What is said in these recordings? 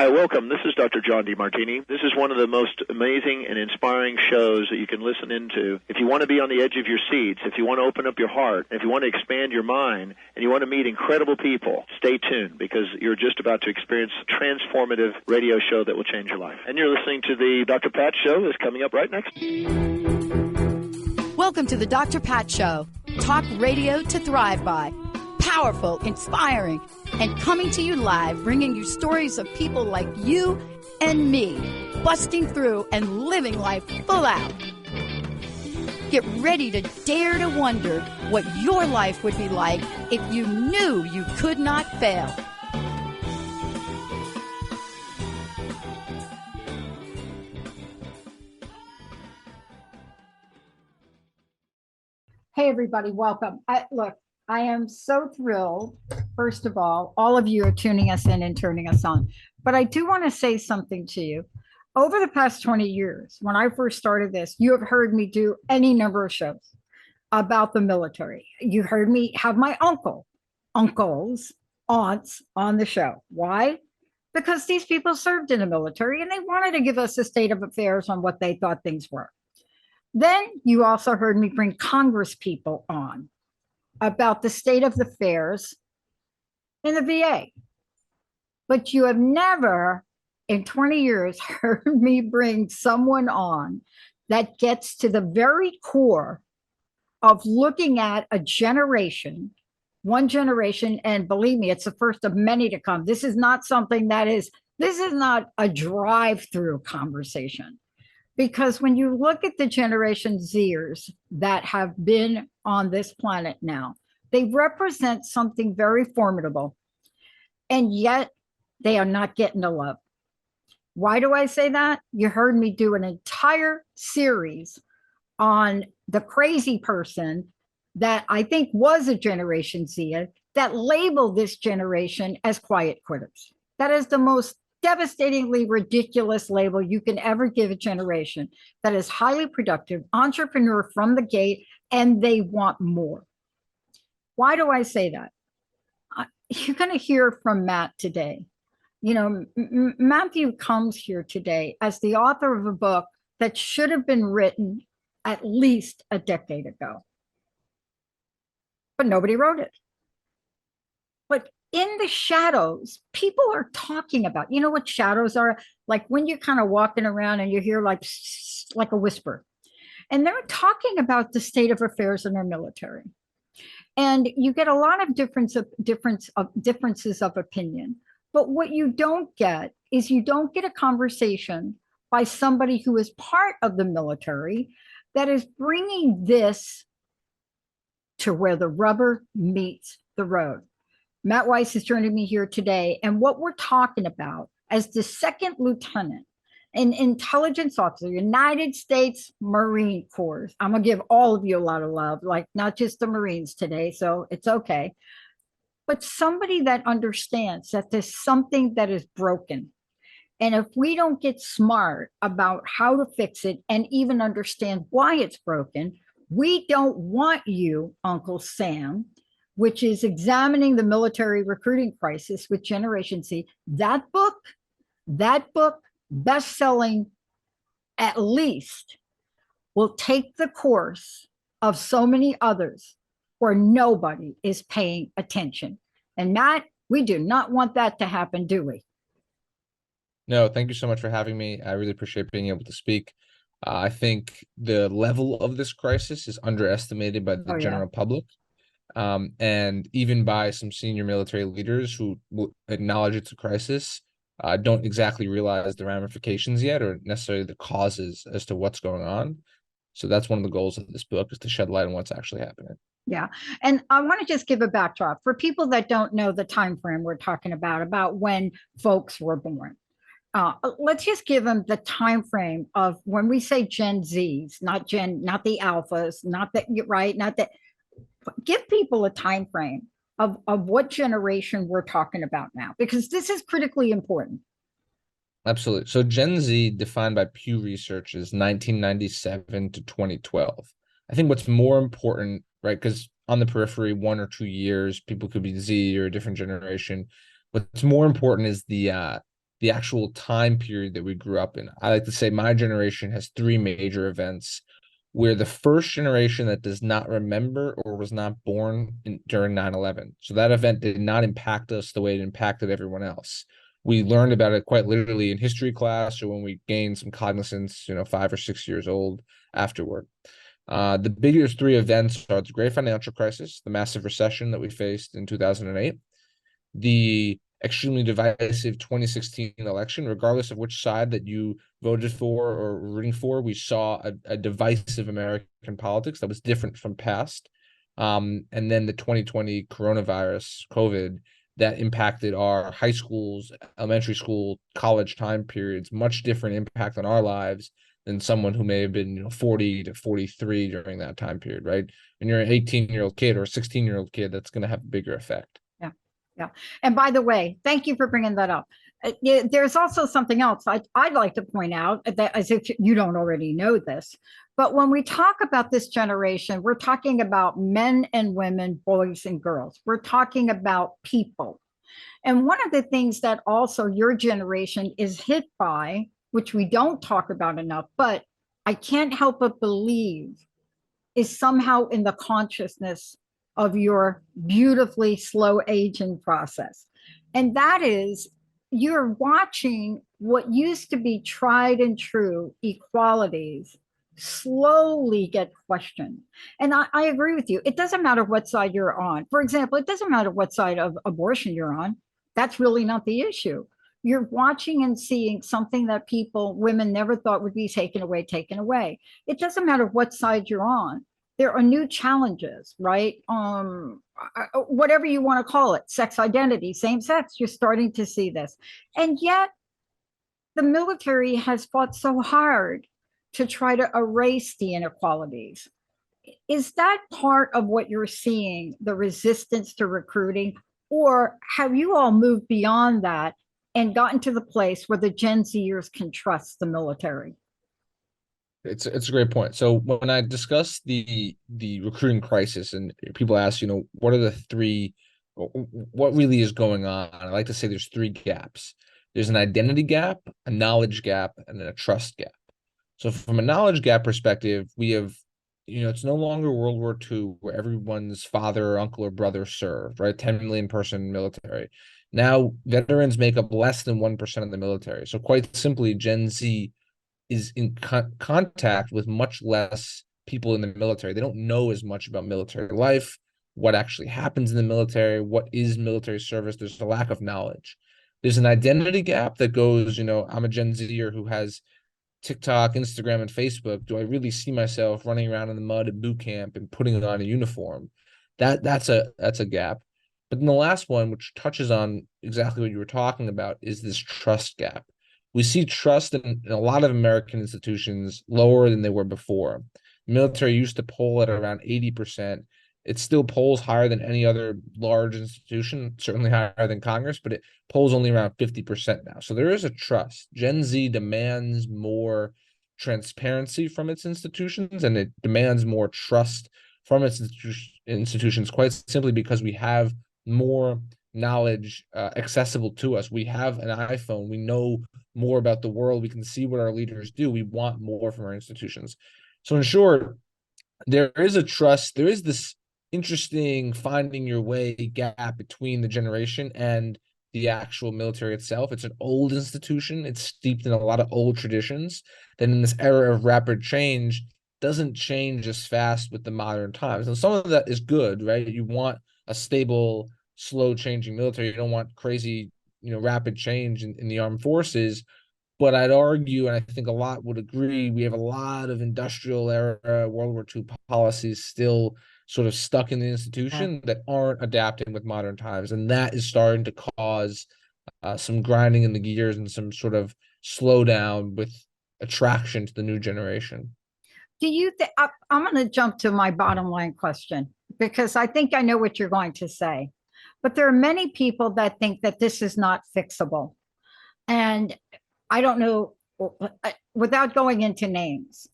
Hi, welcome. This is Dr. John DeMartini. This is one of the most amazing and inspiring shows that you can listen into. If you want to be on the edge of your seats, if you want to open up your heart, if you want to expand your mind, and you want to meet incredible people, stay tuned because you're just about to experience a transformative radio show that will change your life. And you're listening to the Dr. Pat Show that's coming up right next. Welcome to the Dr. Pat Show. Talk radio to thrive by. Powerful, inspiring, and coming to you live, bringing you stories of people like you and me, busting through and living life full out. Get ready to dare to wonder what your life would be like if you knew you could not fail. Hey, everybody, welcome. I am so thrilled, first of all of you are tuning us in and turning us on. But I do want to say something to you. Over the past 20 years, when I first started this, you have heard me do any number of shows about the military. You heard me have my uncles, aunts on the show. Why? Because these people served in the military and they wanted to give us a state of affairs on what they thought things were. Then you also heard me bring Congress people on about the state of the affairs in the VA. But you have never in 20 years heard me bring someone on that gets to the very core of looking at a generation, one generation, and believe me, it's the first of many to come. This is not a drive-through conversation. Because when you look at the Generation Zers that have been on this planet now, they represent something very formidable, and yet they are not getting the love. Why do I say that? You heard me do an entire series on the crazy person that I think was a Generation Z that labeled this generation as quiet quitters. That is the most devastatingly ridiculous label you can ever give a generation that is highly productive, entrepreneur from the gate, and they want more. Why do I say that? You're going to hear from Matt today. You know, Matthew comes here today as the author of a book that should have been written at least a decade ago, but nobody wrote it. But in the shadows, people are talking about, you know what shadows are? Like when you're kind of walking around and you hear like a whisper. And they're talking about the state of affairs in our military. And you get a lot of differences of opinion. But what you don't get is you don't get a conversation by somebody who is part of the military that is bringing this to where the rubber meets the road. Matt Weiss is joining me here today. And what we're talking about as the second lieutenant, an intelligence officer, United States Marine Corps. I'm going to give all of you a lot of love, like not just the Marines today, so it's okay. But somebody that understands that there's something that is broken. And if we don't get smart about how to fix it and even understand why it's broken, we don't want you, Uncle Sam, which is examining the military recruiting crisis with Generation Z. That book, best-selling at least, will take the course of so many others where nobody is paying attention. And Matt, we do not want that to happen, do we? No, thank you so much for having me. I really appreciate being able to speak. I think the level of this crisis is underestimated by the general public. And even by some senior military leaders who will acknowledge it's a crisis, don't exactly realize the ramifications yet or necessarily the causes as to what's going on. So that's one of the goals of this book, is to shed light on what's actually happening. Yeah. And I want to just give a backdrop for people that don't know the time frame we're talking about when folks were born. Let's just give them the time frame of when we say Gen Zs, not the alphas, not that, right? Not that. Give people a time frame of what generation we're talking about now, because this is critically important. Absolutely. So Gen Z, defined by Pew Research, is 1997 to 2012. I think what's more important, right, because on the periphery, 1 or 2 years, people could be Z or a different generation. What's more important is the the actual time period that we grew up in. I like to say my generation has three major events. We're the first generation that does not remember or was not born during 9/11. So that event did not impact us the way it impacted everyone else. We learned about it quite literally in history class or when we gained some cognizance, 5 or 6 years old afterward. The biggest three events are the Great Financial Crisis, the massive recession that we faced in 2008, the extremely divisive 2016 election. Regardless of which side that you voted for or rooting for, we saw a divisive American politics that was different from past. And then the 2020 coronavirus, COVID, that impacted our high schools, elementary school, college time periods, much different impact on our lives than someone who may have been 40 to 43 during that time period, right? When you're an 18-year-old kid or a 16-year-old kid, that's going to have a bigger effect. Yeah. Yeah. And by the way, thank you for bringing that up. There's also something else I'd like to point out, that as if you don't already know this, but when we talk about this generation, we're talking about men and women, boys and girls. We're talking about people. And one of the things that also your generation is hit by, which we don't talk about enough, but I can't help but believe is somehow in the consciousness of your beautifully slow aging process. And that is, you're watching what used to be tried and true equalities slowly get questioned. And I agree with you. It doesn't matter what side you're on. For example, it doesn't matter what side of abortion you're on. That's really not the issue. You're watching and seeing something that women never thought would be taken away, taken away. It doesn't matter what side you're on. There are new challenges, right? Whatever you want to call it, sex identity, same sex, you're starting to see this. And yet the military has fought so hard to try to erase the inequalities. Is that part of what you're seeing, the resistance to recruiting? Or have you all moved beyond that and gotten to the place where the Gen Zers can trust the military? It's a great point. So when I discuss the recruiting crisis and people ask, what are the three, what really is going on? I like to say there's three gaps. There's an identity gap, a knowledge gap, and then a trust gap. So from a knowledge gap perspective, we have, it's no longer World War II where everyone's father or uncle or brother served, right? 10 million person military. Now veterans make up less than 1% of the military. So quite simply, Gen Z is in contact with much less people in the military. They don't know as much about military life, what actually happens in the military, what is military service. There's a lack of knowledge. There's an identity gap that goes, I'm a Gen Zer who has TikTok, Instagram, and Facebook. Do I really see myself running around in the mud at boot camp and putting on a uniform? That's a gap. But then the last one, which touches on exactly what you were talking about, is this trust gap. We see trust in a lot of American institutions lower than they were before. The military used to poll at around 80%. It still polls higher than any other large institution, certainly higher than Congress, but it polls only around 50% now. So there is a trust. Gen Z demands more transparency from its institutions, and it demands more trust from its institutions, quite simply because we have more knowledge accessible to us. We have an iPhone. We know more about the world. We can see what our leaders do. We want more from our institutions. So in short, there is a trust. There is this interesting finding your way gap between the generation and the actual military itself. It's an old institution. It's steeped in a lot of old traditions. Then in this era of rapid change, doesn't change as fast with the modern times. And some of that is good, right? You want a stable, slow changing military. You don't want crazy, rapid change in the armed forces. But I'd argue, and I think a lot would agree, we have a lot of industrial era World War II policies still sort of stuck in the institution that aren't adapting with modern times. And that is starting to cause some grinding in the gears and some sort of slowdown with attraction to the new generation. Do you think, I'm going to jump to my bottom line question, because I think I know what you're going to say. But there are many people that think that this is not fixable. And I don't know, without going into names,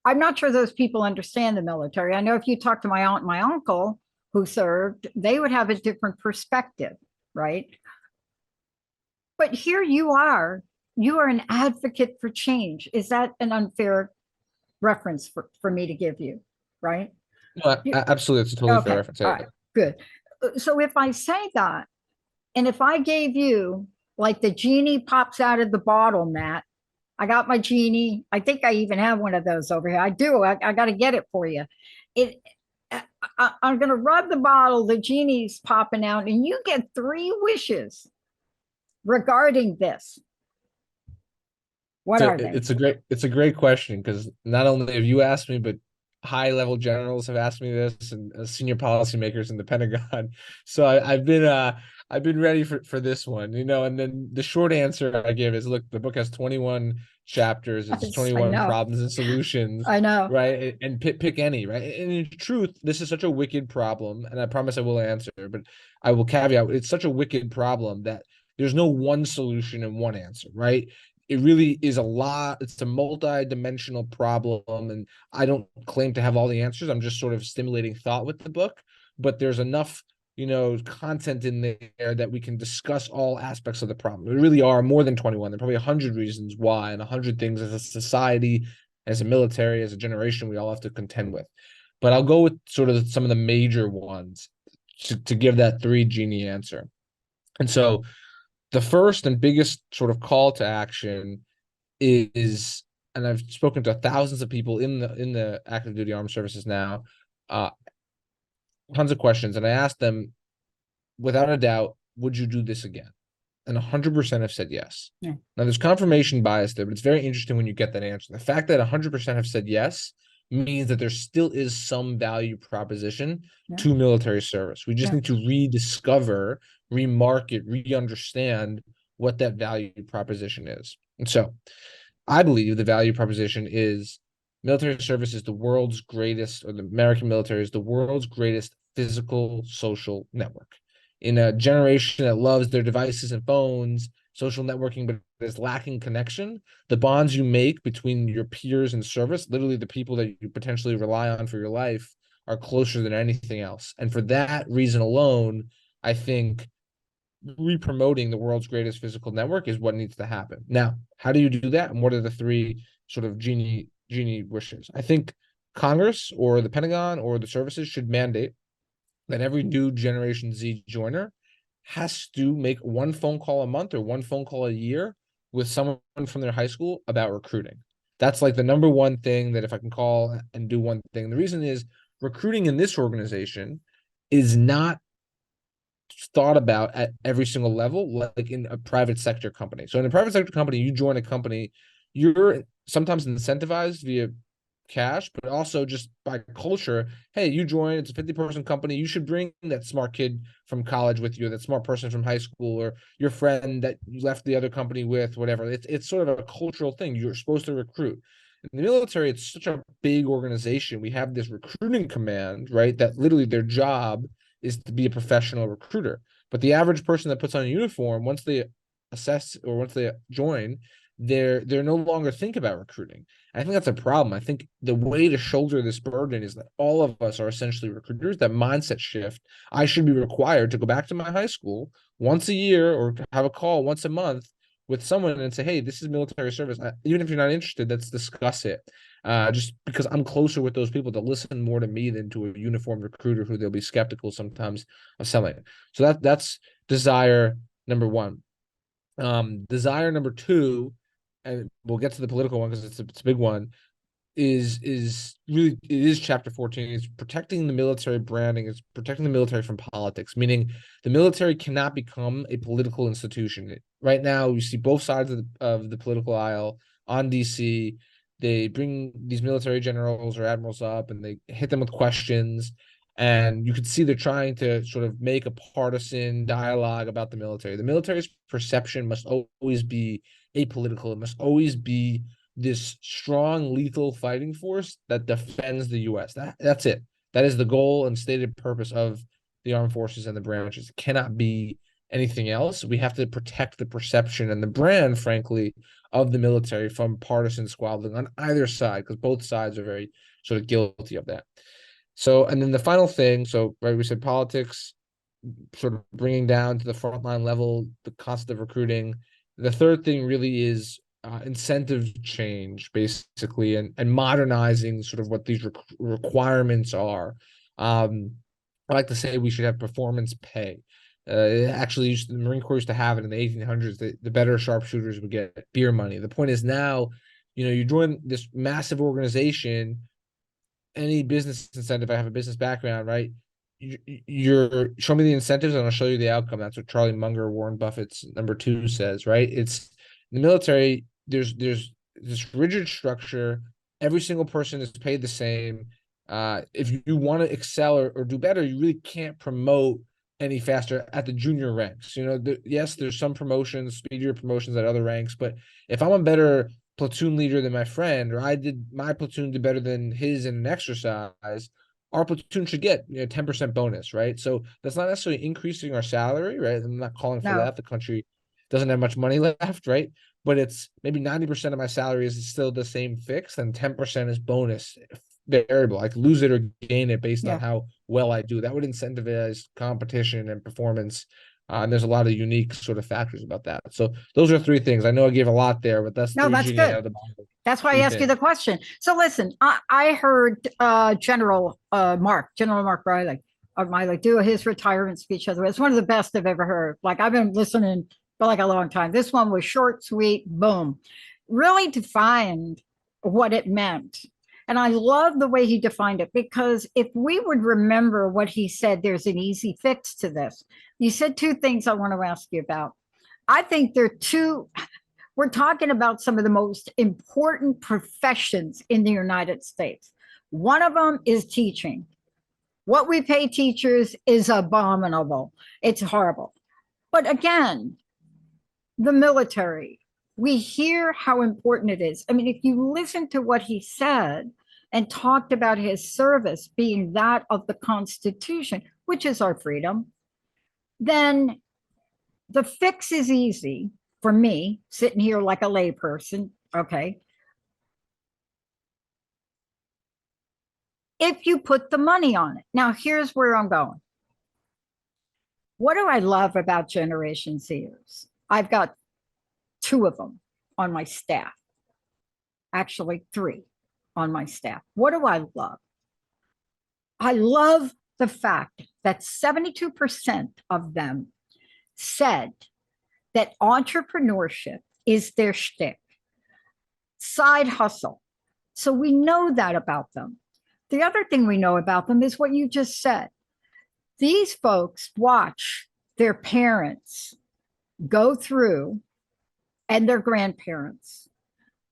I'm not sure those people understand the military. I know if you talk to my aunt and my uncle who served, they would have a different perspective, right? But here you are an advocate for change. Is that an unfair reference for me to give you? Right? No, absolutely. It's a totally fair Okay. reference. All right. Good. So if I say that, and if I gave you like the genie pops out of the bottle, Matt, I got my genie. I think I even have one of those over here. I do. I got to get it for you. It. I'm going to rub the bottle. The genie's popping out, and you get 3 wishes regarding this. What So are they? it's a great question, because not only have you asked me, but high level generals have asked me this, and senior policymakers in the Pentagon. So I've been ready for this one, and then the short answer I give is, look, the book has 21 chapters, it's I 21 know. problems and solutions, I know. right? And pick any, right? And in truth, this is such a wicked problem, and I promise I will answer, but I will caveat, it's such a wicked problem that there's no one solution and one answer, right? It really is it's a multi-dimensional problem, and I don't claim to have all the answers. I'm just sort of stimulating thought with the book, but there's enough content in there that we can discuss all aspects of the problem. There really are more than 21. There are probably 100 reasons why, and 100 things as a society, as a military, as a generation, we all have to contend with. But I'll go with sort of some of the major ones to give that 3 genie answer. And so the first and biggest sort of call to action is, and I've spoken to thousands of people in the active duty armed services now, tons of questions, and I asked them, without a doubt, would you do this again? And 100% have said yes. Yeah. Now there's confirmation bias there, but it's very interesting when you get that answer. The fact that 100% have said yes means that there still is some value proposition to military service. We just need to rediscover, remarket, re-understand what that value proposition is. And so I believe the value proposition is military service is the world's greatest, or the American military is the world's greatest physical social network. In a generation that loves their devices and phones, social networking, but is lacking connection, the bonds you make between your peers in service, literally the people that you potentially rely on for your life, are closer than anything else. And for that reason alone, I think re-promoting the world's greatest physical network is what needs to happen. Now, how do you do that? And what are the 3 sort of genie wishes? I think Congress or the Pentagon or the services should mandate that every new Generation Z joiner has to make 1 phone call a month or 1 phone call a year with someone from their high school about recruiting. That's like the number one thing that if I can call and do one thing. The reason is recruiting in this organization is not thought about at every single level, like in a private sector company. So in a private sector company, you join a company, you're sometimes incentivized via cash, but also just by culture. Hey, you join, it's a 50-person company, you should bring that smart kid from college with you, that smart person from high school, or your friend that you left the other company with, whatever. It's sort of a cultural thing. You're supposed to recruit. In the military, it's such a big organization. We have this recruiting command, right? That literally their job is to be a professional recruiter. But the average person that puts on a uniform, once they assess or once they join, they're no longer think about recruiting. And I think that's a problem. I think the way to shoulder this burden is that all of us are essentially recruiters. That mindset shift. I should be required to go back to my high school once a year or have a call once a month with someone and say, hey, this is military service. Even if you're not interested, let's discuss it. Just because I'm closer with those people to listen more to me than to a uniformed recruiter who they'll be skeptical sometimes of selling. So that's desire number 1. Desire number 2, and we'll get to the political one because it's a big one, is really, it is chapter 14. It's protecting the military branding. It's protecting the military from politics, meaning the military cannot become a political institution. Right now, you see both sides of the political aisle on DC. They bring these military generals or admirals up and they hit them with questions. And you can see they're trying to sort of make a partisan dialogue about the military. The military's perception must always be apolitical. It must always be this strong, lethal fighting force that defends the U.S. That's it. That is the goal and stated purpose of the armed forces and the branches. It cannot be anything else. We have to protect the perception and the brand, frankly, of the military from partisan squabbling on either side, because both sides are very sort of guilty of that. So, and then the final thing, so right, we said politics, sort of bringing down to the frontline level the cost of recruiting. The third thing really is incentive change, basically, and modernizing sort of what these requirements are. I like to say we should have performance pay. Actually, the Marine Corps used to have it in the 1800s. The better sharpshooters would get beer money. The point is now, you join this massive organization, any business incentive. I have a business background, right? You're show me the incentives and I'll show you the outcome. That's what Charlie Munger, Warren Buffett's number 2, says, right? It's in the military. There's this rigid structure. Every single person is paid the same. If you want to excel or do better, you really can't promote any faster at the junior ranks. Yes, there's some promotions, speedier promotions at other ranks, but if I'm a better platoon leader than my friend, or my platoon did better than his in an exercise, our platoon should get 10% bonus, right? So that's not necessarily increasing our salary, right? I'm not calling for that. The country doesn't have much money left, right? But it's maybe 90% of my salary is still the same fixed, and 10% is bonus variable. I could lose it or gain it based on how well I do. That would incentivize competition and performance. And there's a lot of unique sort of factors about that. So those are 3 things. I know I gave a lot there, but that's good. That's why I asked you the question. So listen, I heard General Mark Riley do his retirement speech. It's one of the best I've ever heard. Like, I've been listening for like a long time. This one was short, sweet, boom. Really defined what it meant. And I love the way he defined it, because if we would remember what he said, there's an easy fix to this. You said 2 things I want to ask you about. I think we're talking about some of the most important professions in the United States. One of them is teaching. What we pay teachers is abominable. It's horrible. But again, the military, we hear how important it is. I mean, if you listen to what he said and talked about his service being that of the Constitution, which is our freedom, then the fix is easy for me, sitting here like a layperson, okay? If you put the money on it. Now, here's where I'm going. What do I love about Generation Zers? I've got 2 of them on my staff. Actually, 3 on my staff. What do I love? I love the fact that 72% of them said that entrepreneurship is their shtick, side hustle. So we know that about them. The other thing we know about them is what you just said. These folks watch their parents go through, and their grandparents,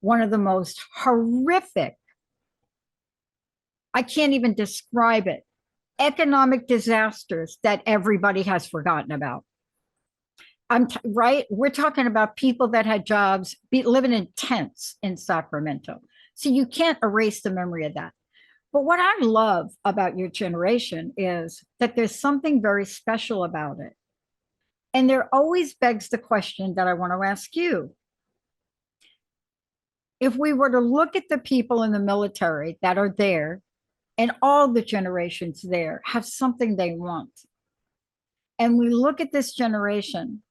one of the most horrific, I can't even describe it, economic disasters that everybody has forgotten about. Right? We're talking about people that had jobs living in tents in Sacramento. So you can't erase the memory of that. But what I love about your generation is that there's something very special about it. And there always begs the question that I want to ask you. If we were to look at the people in the military that are there, and all the generations there have something they want, and we look at this generation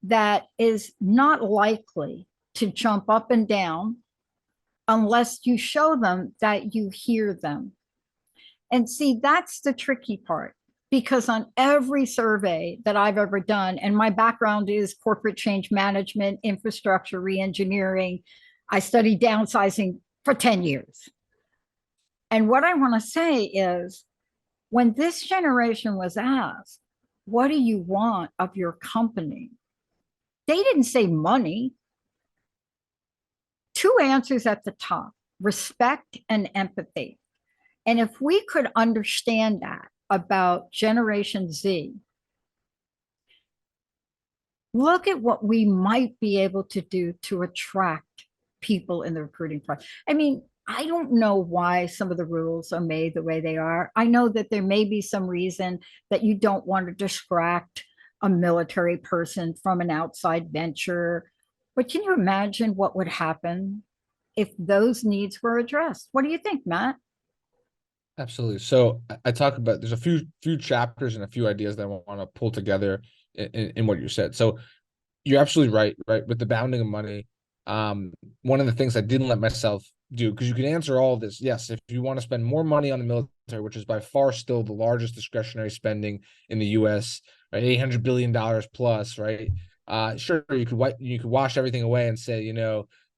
that is not likely to jump up and down unless you show them that you hear them. And see, that's the tricky part, because on every survey that I've ever done, and my background is corporate change management, infrastructure, reengineering, I studied downsizing for 10 years. And what I want to say is, when this generation was asked, what do you want of your company? They didn't say money. 2 answers at the top: respect and empathy. And if we could understand that about Generation Z, look at what we might be able to do to attract people in the recruiting process. I mean, I don't know why some of the rules are made the way they are. I know that there may be some reason that you don't want to distract a military person from an outside venture. But can you imagine what would happen if those needs were addressed? What do you think, Matt? Absolutely. So I talk about, there's a few chapters and a few ideas that I want to pull together in what you said. So you're absolutely right, right? With the bounding of money. One of the things I didn't let myself do, because you can answer all of this. Yes, if you want to spend more money on the military, which is by far still the largest discretionary spending in the US, right? $800 billion plus, right? Sure, you could wash everything away and say,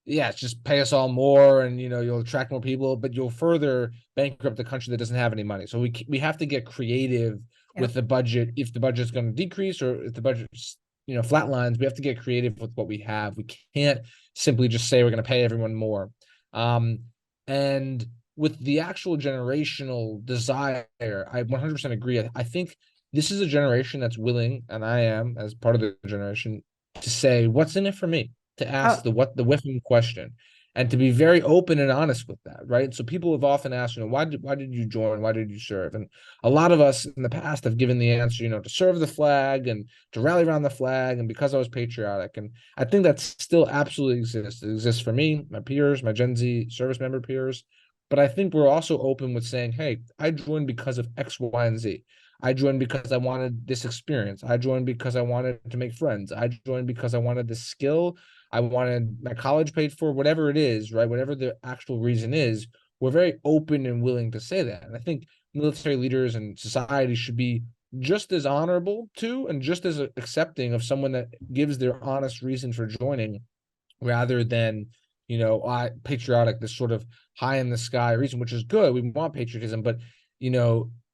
yeah, it's just pay us all more, and you'll attract more people, but you'll further bankrupt the country that doesn't have any money. So we have to get creative with the budget. If the budget's going to decrease, or if the budget's flat lines, we have to get creative with what we have. We can't simply just say we're going to pay everyone more. And with the actual generational desire, I 100% agree. I think this is a generation that's willing, and I am as part of the generation, to say, what's in it for me? To ask the whiffing question, and to be very open and honest with that, right? So people have often asked, why did you join? Why did you serve? And a lot of us in the past have given the answer, to serve the flag and to rally around the flag, and because I was patriotic. And I think that still absolutely exists. It exists for me, my peers, my Gen Z service member peers. But I think we're also open with saying, hey, I joined because of X, Y, and Z. I joined because I wanted this experience. I joined because I wanted to make friends. I joined because I wanted this skill. I wanted my college paid for, whatever it is, right? Whatever the actual reason is, we're very open and willing to say that. And I think military leaders and society should be just as honorable to, and just as accepting of someone that gives their honest reason for joining, rather than, patriotic, this sort of high in the sky reason, which is good. We want patriotism, but,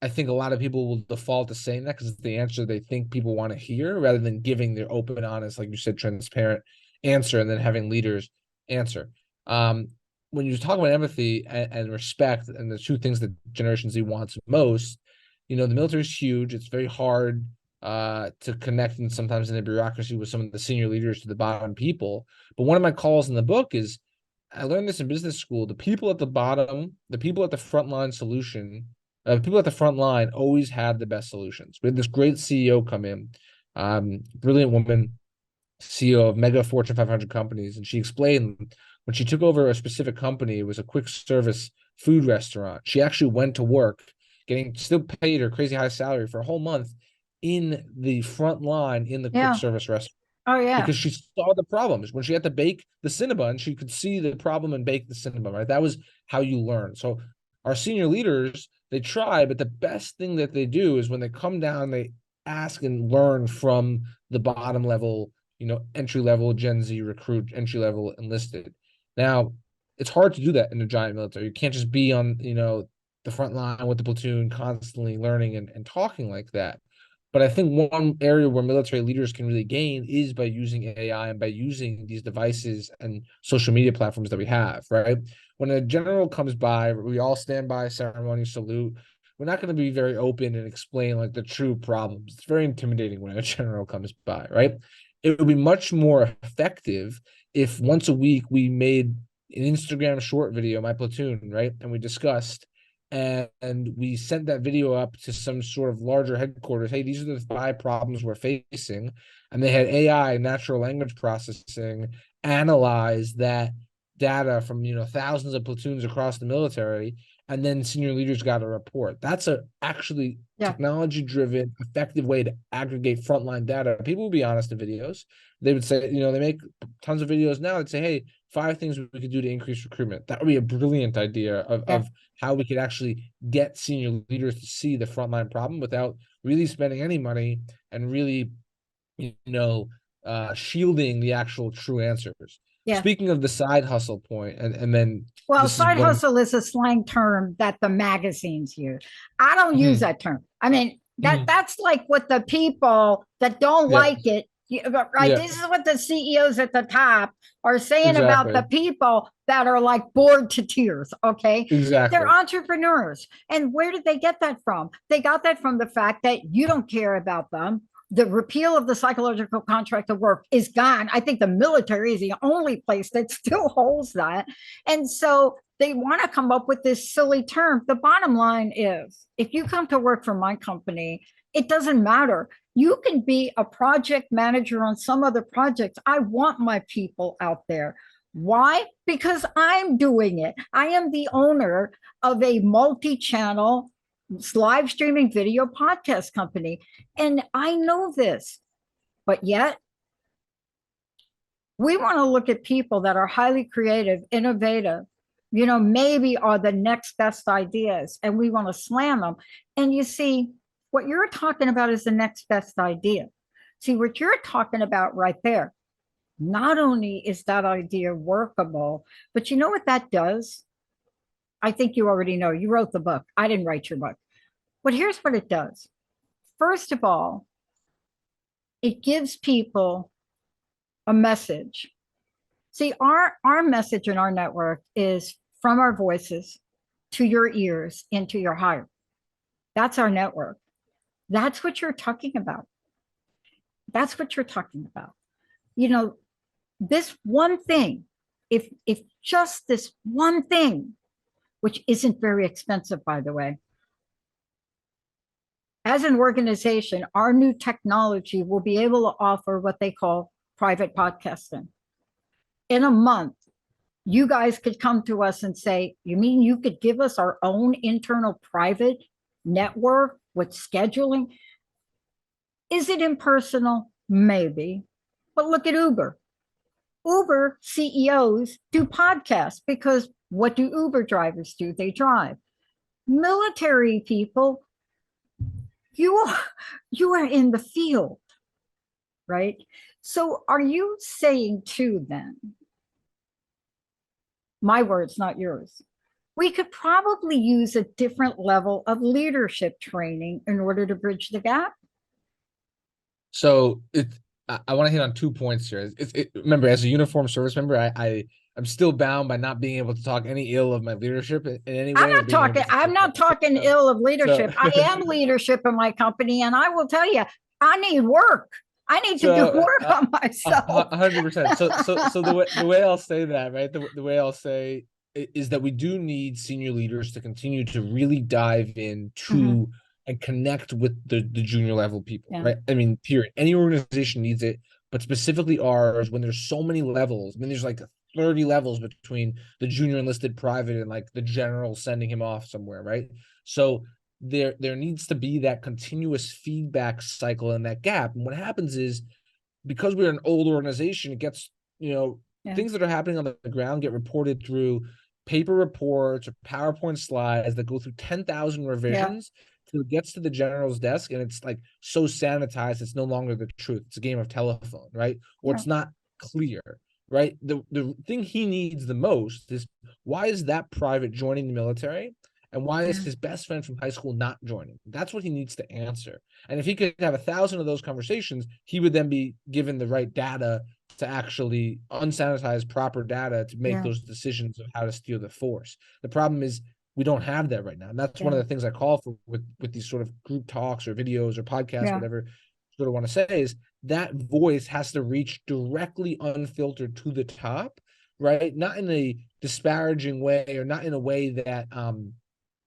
I think a lot of people will default to saying that because it's the answer they think people want to hear, rather than giving their open, honest, like you said, transparent answer, and then having leaders answer. When you talk about empathy and respect, and the two things that Generation Z wants most, the military is huge. It's very hard to connect, and sometimes in the bureaucracy, with some of the senior leaders to the bottom people. But one of my calls in the book is, I learned this in business school, the people at the bottom, the people at the frontline people at the front line always have the best solutions. We had this great CEO come in, brilliant woman, CEO of mega Fortune 500 companies, and she explained when she took over a specific company, it was a quick service food restaurant. She actually went to work, getting still paid her crazy high salary for a whole month in the front line in the quick service restaurant. Oh, yeah. Because she saw the problems. When she had to bake the Cinnabon, she could see the problem and bake the Cinnabon, right? That was how you learn. So our senior leaders, they try, but the best thing that they do is when they come down, they ask and learn from the bottom level, entry level Gen Z recruit, entry level enlisted. Now, it's hard to do that in a giant military. You can't just be on, the front line with the platoon, constantly learning and talking like that. But I think one area where military leaders can really gain is by using AI and by using these devices and social media platforms that we have, right? When a general comes by, we all stand by, ceremony, salute. We're not going to be very open and explain like the true problems. It's very intimidating when a general comes by, right? It would be much more effective if once a week we made an Instagram short video, my platoon, right? And we discussed, and we sent that video up to some sort of larger headquarters. Hey, these are the 5 problems we're facing. And they had AI, natural language processing, analyze that data from, thousands of platoons across the military. And then senior leaders got a report. That's a actually technology-driven, effective way to aggregate frontline data. People will be honest in videos. They would say, they make tons of videos now. They'd say, hey, 5 things we could do to increase recruitment. That would be a brilliant idea of how we could actually get senior leaders to see the frontline problem without really spending any money and really, shielding the actual true answers. Yeah. Speaking of the side hustle point, and then side hustle is a slang term that the magazines use. I don't use that term. I mean, that's like what the people that don't like it, right? This is what the CEOs at the top are saying about the people that are like bored to tears. Okay. Exactly. They're entrepreneurs. And where did they get that from? They got that from the fact that you don't care about them. The repeal of the psychological contract of work is gone. I think the military is the only place that still holds that. And so they want to come up with this silly term. The bottom line is, if you come to work for my company, it doesn't matter. You can be a project manager on some other projects. I want my people out there. Why? Because I'm doing it. I am the owner of a multi-channel live streaming video podcast company. And I know this, but yet we want to look at people that are highly creative, innovative, maybe are the next best ideas, and we want to slam them. And you see, what you're talking about is the next best idea. See, what you're talking about right there, not only is that idea workable, but you know what that does? I think you already know. You wrote the book. I didn't write your book. But here's what it does. First of all, it gives people a message. See, our message in our network is from our voices to your ears into your heart. That's our network. That's what you're talking about. That's what you're talking about. This one thing, if just this one thing, which isn't very expensive, by the way, as an organization, our new technology will be able to offer what they call private podcasting. In a month, you guys could come to us and say, you mean you could give us our own internal private network with scheduling? Is it impersonal? Maybe. But look at Uber. Uber CEOs do podcasts because what do Uber drivers do? They drive. Military people, you are in the field, right? So are you saying too then, my words, not yours, we could probably use a different level of leadership training in order to bridge the gap? So I want to hit on 2 points here. Remember, as a uniformed service member, I'm still bound by not being able to talk any ill of my leadership in any way. I'm not talking ill of leadership. I am leadership in my company, and I will tell you, I need work. I need to do work on myself. 100%. So the way I'll say that, right? The way I'll say is that we do need senior leaders to continue to really dive into and connect with the junior level people, right? I mean, period. Any organization needs it, but specifically ours, when there's so many levels, I mean, there's like 30 levels between the junior enlisted private and like the general sending him off somewhere, right? So there needs to be that continuous feedback cycle and that gap. And what happens is, because we're an old organization, it gets, things that are happening on the ground get reported through paper reports or PowerPoint slides that go through 10,000 revisions till it gets to the general's desk, and it's like so sanitized, it's no longer the truth. It's a game of telephone, right? Or it's not clear, right? The thing he needs the most is, why is that private joining the military? And why is his best friend from high school not joining? That's what he needs to answer. And if he could have 1,000 of those conversations, he would then be given the right data to actually unsanitize proper data to make those decisions of how to steer the force. The problem is we don't have that right now. And that's one of the things I call for with these sort of group talks or videos or podcasts, whatever sort of want to say, is that voice has to reach directly unfiltered to the top, right? Not in a disparaging way, or not in a way that,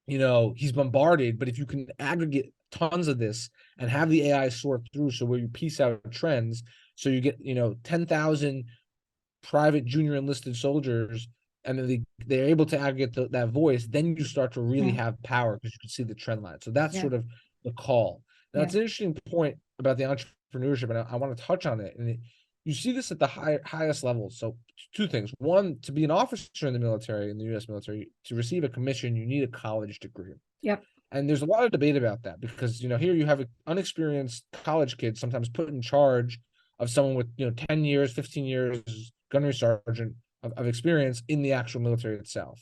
he's bombarded, but if you can aggregate tons of this and have the AI sort through, so where you piece out trends, so you get 10,000 private junior enlisted soldiers, and then they're able to aggregate that voice, then you start to really have power because you can see the trend line. So that's sort of the call. Now it's an interesting point about the entrepreneurship, and I want to touch on it. And you see this at the highest levels. So 2 things. One, to be an officer in the military, in the U.S. military, to receive a commission, you need a college degree. Yep. And there's a lot of debate about that because, here you have an unexperienced college kid sometimes put in charge of someone with, 10 years, 15 years, gunnery sergeant of experience in the actual military itself.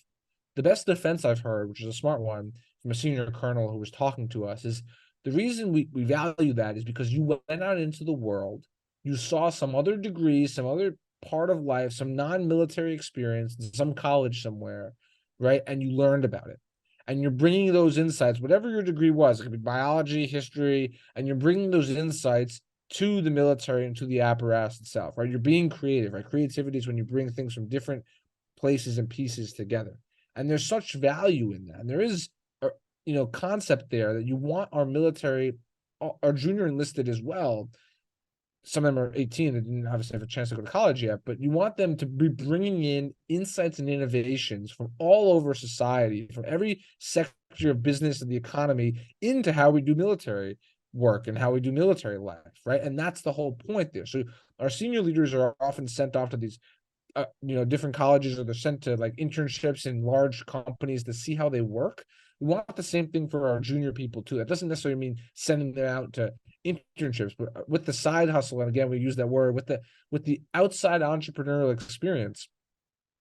The best defense I've heard, which is a smart one, from a senior colonel who was talking to us, is the reason we value that is because you went out into the world, you saw some other degree, some other part of life, some non-military experience, some college somewhere, right? And you learned about it. And you're bringing those insights, whatever your degree was, it could be biology, history, and you're bringing those insights to the military and to the apparatus itself, right? You're being creative, right? Creativity is when you bring things from different places and pieces together. And there's such value in that. And there is, concept there that you want our military, our junior enlisted as well, some of them are 18 and didn't obviously have a chance to go to college yet, but you want them to be bringing in insights and innovations from all over society, from every sector of business and the economy, into how we do military work and how we do military life, right? And that's the whole point there. So our senior leaders are often sent off to these different colleges, or they're sent to like internships in large companies to see how they work. We want the same thing for our junior people too. That doesn't necessarily mean sending them out to internships, but with the side hustle, and again, we use that word, with the outside entrepreneurial experience,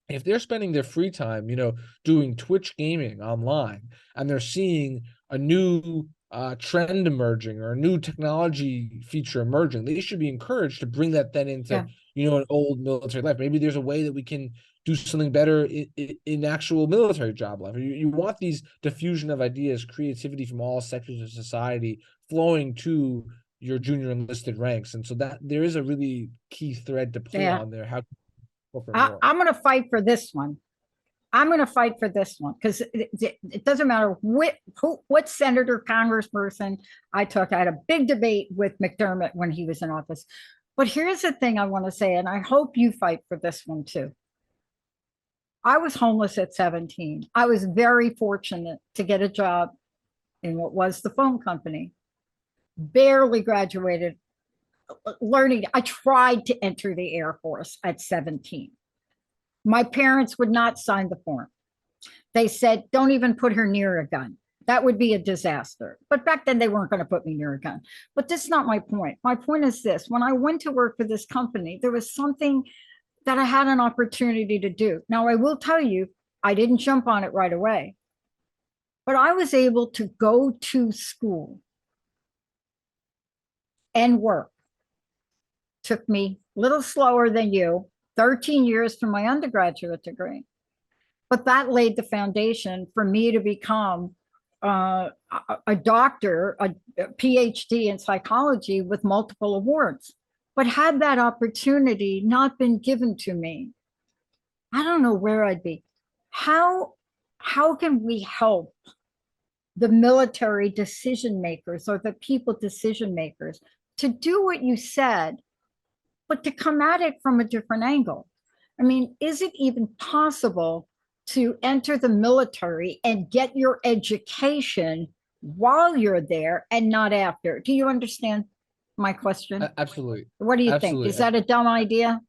if they're spending their free time, doing Twitch gaming online, and they're seeing a new trend emerging or a new technology feature emerging, they should be encouraged to bring that then into, an old military life. Maybe there's a way that we can do something better in actual military job life. You want these diffusion of ideas, creativity from all sectors of society flowing to your junior enlisted ranks. And so that there is a really key thread to pull on there. How I'm going to fight for this one. I'm going to fight for this one because it doesn't matter what senator, congressperson I took. I had a big debate with McDermott when he was in office. But here's the thing I want to say, and I hope you fight for this one too. I was homeless at 17. I was very fortunate to get a job in what was the phone company. Barely graduated, learning. I tried to enter the Air Force at 17. My parents would not sign the form. They said, don't even put her near a gun. That would be a disaster. But back then they weren't going to put me near a gun. But this is not my point. My point is this. When I went to work for this company, there was something that I had an opportunity to do. Now, I will tell you, I didn't jump on it right away. But I was able to go to school and work. Took me a little slower than you, 13 years for my undergraduate degree. But that laid the foundation for me to become a doctor, a PhD in psychology with multiple awards. But had that opportunity not been given to me, I don't know where I'd be. How can we help the military decision makers or the people decision makers to do what you said, but to come at it from a different angle? I mean, is it even possible to enter the military and get your education while you're there and not after? Do you understand my question? Absolutely. What do you think? Is that a dumb idea?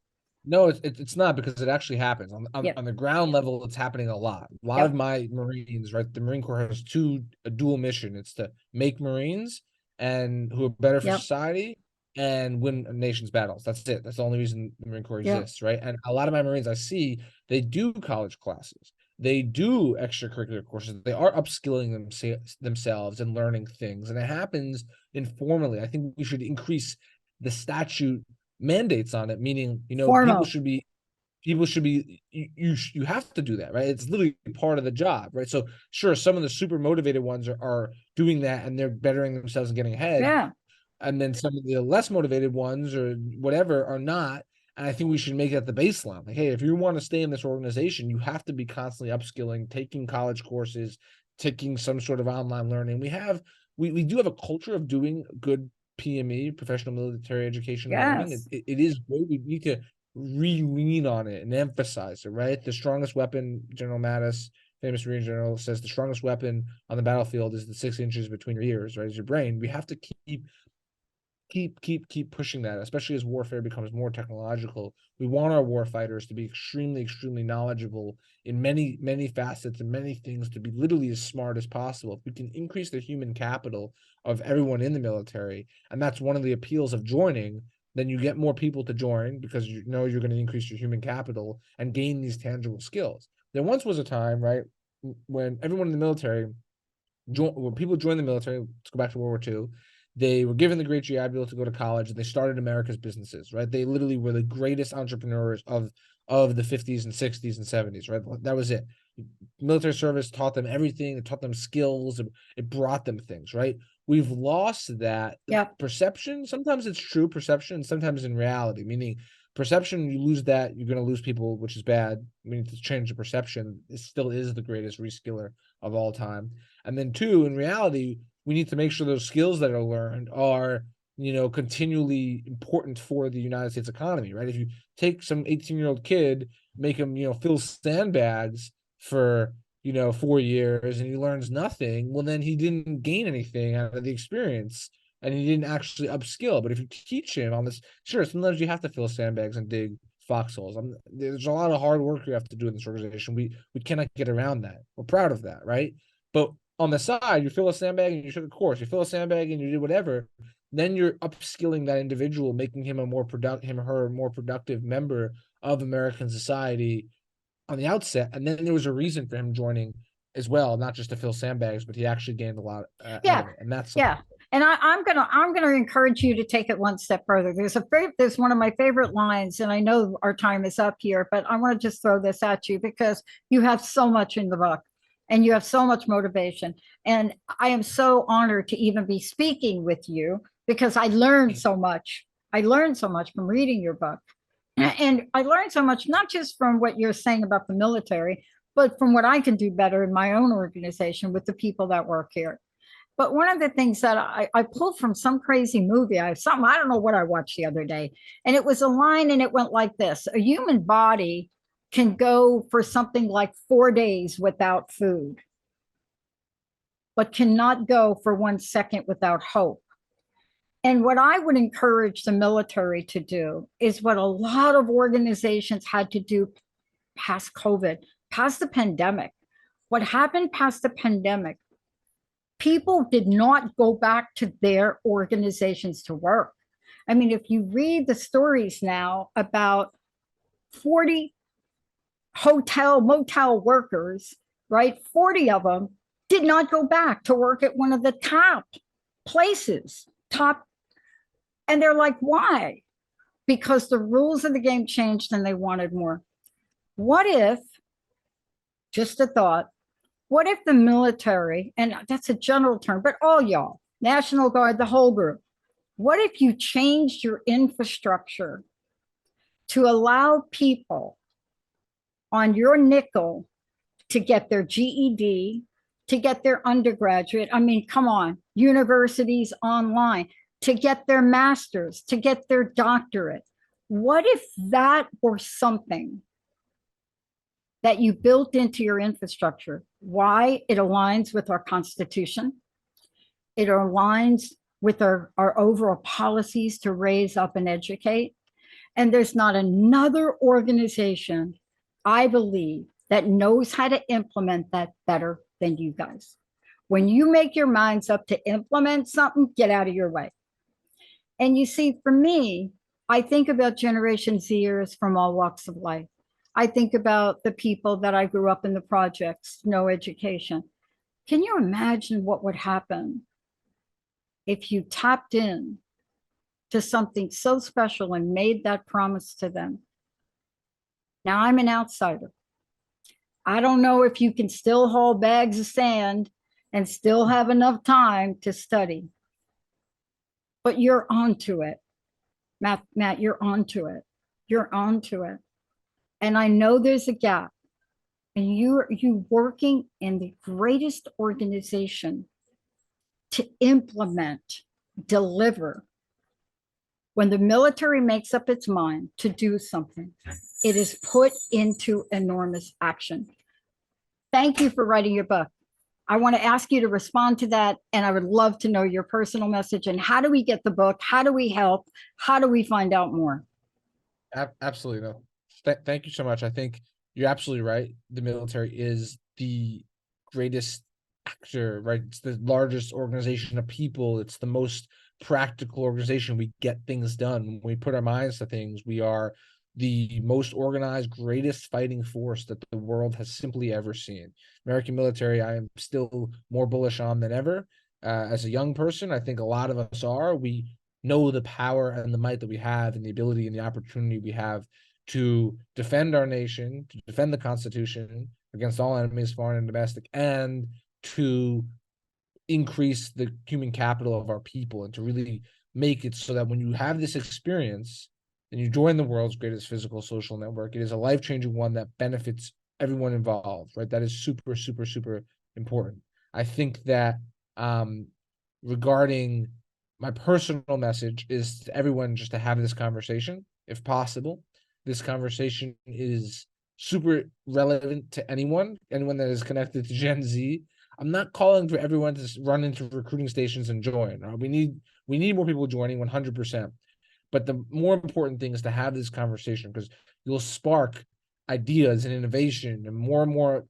No, it's not, because it actually happens on the ground level. It's happening a lot. A lot of my Marines, right? The Marine Corps has a dual mission. It's to make Marines and who are better for society, and win a nation's battles. That's it. That's the only reason the Marine Corps exists, right? And a lot of my Marines I see, they do college classes. They do extracurricular courses. They are upskilling themselves and learning things. And it happens informally. I think we should increase the statute mandates on it, meaning, people should be you have to do that, right? It's literally part of the job, right? So sure, some of the super motivated ones are doing that and they're bettering themselves and getting ahead. And then some of the less motivated ones or whatever are not. And I think we should make that the baseline. Like, hey, if you want to stay in this organization, you have to be constantly upskilling, taking college courses, taking some sort of online learning. We do have a culture of doing good PME, professional military education learning. It is great. We need to lean on it and emphasize it, right? The strongest weapon, General Mattis, famous Marine general, says the strongest weapon on the battlefield is the 6 inches between your ears, right? Is your brain. We have to keep pushing that, especially as warfare becomes more technological. We want our war fighters to be extremely knowledgeable in many facets and many things, to be literally as smart as possible. If we can increase the human capital of everyone in the military, and that's one of the appeals of joining, then you get more people to join because you're going to increase your human capital and gain these tangible skills. There once was a time, right, when everyone in the military, when people joined the military, let's go back to World War II, they were given the great GI Bill to go to college, and they started America's businesses, right? They literally were the greatest entrepreneurs of the 50s and 60s and 70s, right? That was it. Military service taught them everything. It taught them skills. It brought them things, right? We've lost that perception. Sometimes it's true perception, sometimes in reality, meaning perception, you lose that, you're going to lose people, which is bad. We need to change the perception. It still is the greatest reskiller of all time. And then two, in reality, we need to make sure those skills that are learned are continually important for the United States economy, right? If you take some 18-year-old kid, make him, fill sandbags for, 4 years, and he learns nothing, well, then he didn't gain anything out of the experience, and he didn't actually upskill. But if you teach him on this, sure, sometimes you have to fill sandbags and dig foxholes. There's a lot of hard work you have to do in this organization. We cannot get around that. We're proud of that, right? But on the side, you fill a sandbag and you took a course. You fill a sandbag and you did whatever. Then you're upskilling that individual, making him him or her a more productive member of American society on the outset. And then there was a reason for him joining as well, not just to fill sandbags, but he actually gained a lot out of it. And that's And I'm gonna encourage you to take it one step further. There's one of my favorite lines, and I know our time is up here, but I want to just throw this at you because you have so much in the book and you have so much motivation. And I am so honored to even be speaking with you because I learned so much. I learned so much from reading your book. And I learned so much, not just from what you're saying about the military, but from what I can do better in my own organization with the people that work here. But one of the things that I pulled from some crazy movie, I don't know what I watched the other day, and it was a line and it went like this: a human body can go for something like 4 days without food, but cannot go for 1 second without hope. And what I would encourage the military to do is what a lot of organizations had to do past COVID, past the pandemic. What happened past the pandemic, people did not go back to their organizations to work. I mean, if you read the stories now about 40 motel workers, right? 40 of them did not go back to work at one of the top places, and they're like, why? Because the rules of the game changed and they wanted more. What if, just a thought, what if the military, and that's a general term, but all y'all, National Guard, the whole group, what if you changed your infrastructure to allow people on your nickel to get their GED, to get their undergraduate? I mean, come on, universities online, to get their master's, to get their doctorate. What if that were something that you built into your infrastructure? Why? It aligns with our Constitution. It aligns with our overall policies to raise up and educate. And there's not another organization, I believe, that knows how to implement that better than you guys. When you make your minds up to implement something, get out of your way. And you see, for me, I think about Generation Zers from all walks of life. I think about the people that I grew up in the projects, no education. Can you imagine what would happen if you tapped in to something so special and made that promise to them? Now, I'm an outsider. I don't know if you can still haul bags of sand and still have enough time to study, but you're onto it. Matt, you're onto it. You're onto it. And I know there's a gap, and you working in the greatest organization to implement, deliver. When the military makes up its mind to do something, it is put into enormous action. Thank you for writing your book. I want to ask you to respond to that, and I would love to know your personal message and how do we get the book? How do we help? How do we find out more? Absolutely. No. Thank you so much. I think you're absolutely right. The military is the greatest actor, right? It's the largest organization of people. It's the most practical organization. We get things done. When we put our minds to things, we are the most organized, greatest fighting force that the world has simply ever seen. American military, I am still more bullish on than ever. As a young person, I think a lot of us are. We know the power and the might that we have and the ability and the opportunity we have to defend our nation, to defend the Constitution against all enemies, foreign and domestic, and to increase the human capital of our people, and to really make it so that when you have this experience and you join the world's greatest physical social network, it is a life-changing one that benefits everyone involved, right? That is super, super, super important. I think that regarding my personal message is to everyone just to have this conversation, if possible. This conversation is super relevant to anyone that is connected to Gen Z. I'm not calling for everyone to run into recruiting stations and join. We need more people joining 100%. But the more important thing is to have this conversation, because you'll spark ideas and innovation and more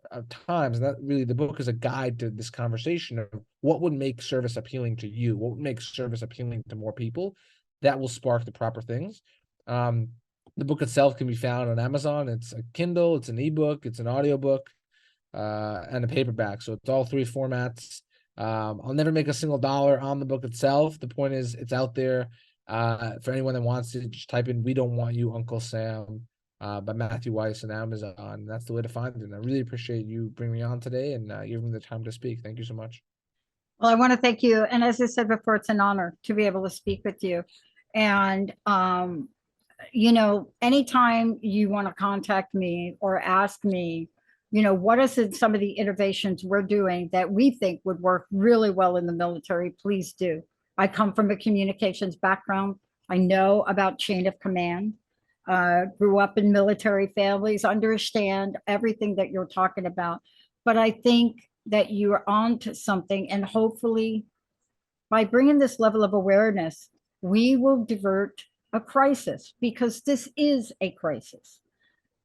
times. And that really, the book is a guide to this conversation of what would make service appealing to you, what would make service appealing to more people. That will spark the proper things. The book itself can be found on Amazon. It's a Kindle, it's an ebook, it's an audiobook, and a paperback. So it's all three formats. I'll never make a single dollar on the book itself. The point is, it's out there. For anyone that wants to, just type in "We Don't Want You, Uncle Sam" by Matthew Weiss on Amazon. That's the way to find it. And I really appreciate you bringing me on today and giving me the time to speak. Thank you so much. Well, I want to thank you. And as I said before, it's an honor to be able to speak with you. And, anytime you want to contact me or ask me, what is some of the innovations we're doing that we think would work really well in the military, please do. I come from a communications background. I know about chain of command. Grew up in military families, understand everything that you're talking about. But I think that you are on to something, and hopefully by bringing this level of awareness, we will divert a crisis, because this is a crisis.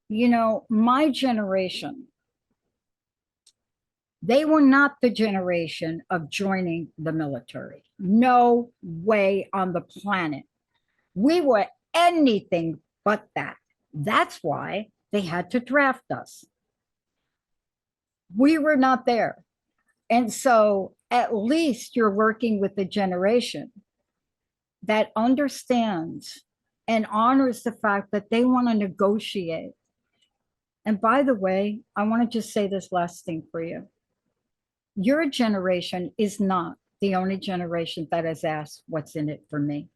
My generation, they were not the generation of joining the military. No way on the planet. We were anything but that. That's why they had to draft us. We were not there. And so at least you're working with a generation that understands and honors the fact that they want to negotiate. And by the way, I want to just say this last thing for you. Your generation is not the only generation that has asked, what's in it for me?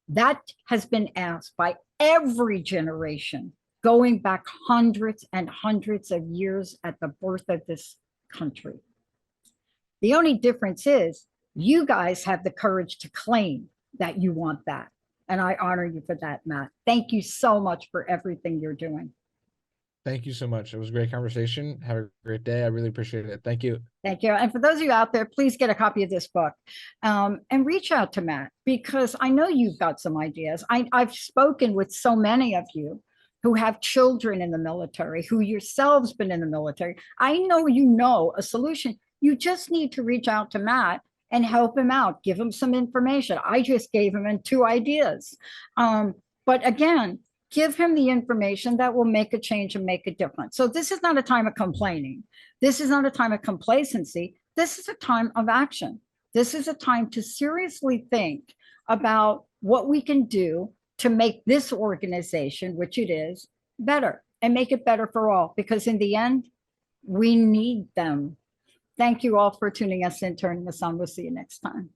That has been asked by every generation, going back hundreds and hundreds of years at the birth of this country. The only difference is you guys have the courage to claim that you want that. And I honor you for that, Matt. Thank you so much for everything you're doing. Thank you so much. It was a great conversation. Have a great day. I really appreciate it. Thank you. Thank you. And for those of you out there, please get a copy of this book and reach out to Matt, because I know you've got some ideas. I've spoken with so many of you who have children in the military, who yourselves been in the military. I know you know a solution. You just need to reach out to Matt and help him out. Give him some information. I just gave him 2 ideas. But again, give him the information that will make a change and make a difference. So this is not a time of complaining. This is not a time of complacency. This is a time of action. This is a time to seriously think about what we can do to make this organization, which it is, better, and make it better for all, because in the end, we need them. Thank you all for tuning us in, turning us on. We'll see you next time.